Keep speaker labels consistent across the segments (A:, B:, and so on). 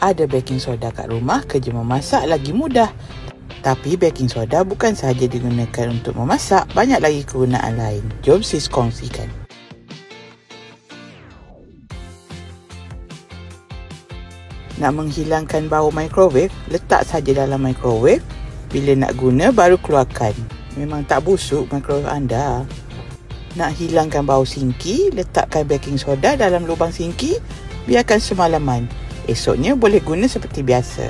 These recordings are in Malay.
A: Ada baking soda kat rumah, kerja memasak lagi mudah. Tapi baking soda bukan sahaja digunakan untuk memasak, banyak lagi kegunaan lain. Jom sis kongsikan. Nak menghilangkan bau microwave, letak saja dalam microwave. Bila nak guna, baru keluarkan. Memang tak busuk microwave anda. Nak hilangkan bau sinki, letakkan baking soda dalam lubang sinki, biarkan semalaman. Esoknya boleh guna seperti biasa.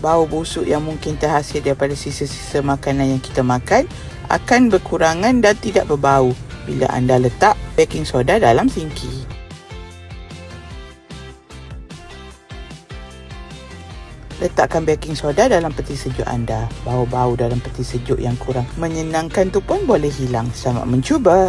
A: Bau busuk yang mungkin terhasil daripada sisa-sisa makanan yang kita makan akan berkurangan dan tidak berbau bila anda letak baking soda dalam sinki. Letakkan baking soda dalam peti sejuk anda. Bau-bau dalam peti sejuk yang kurang menyenangkan tu pun boleh hilang. Selamat mencuba!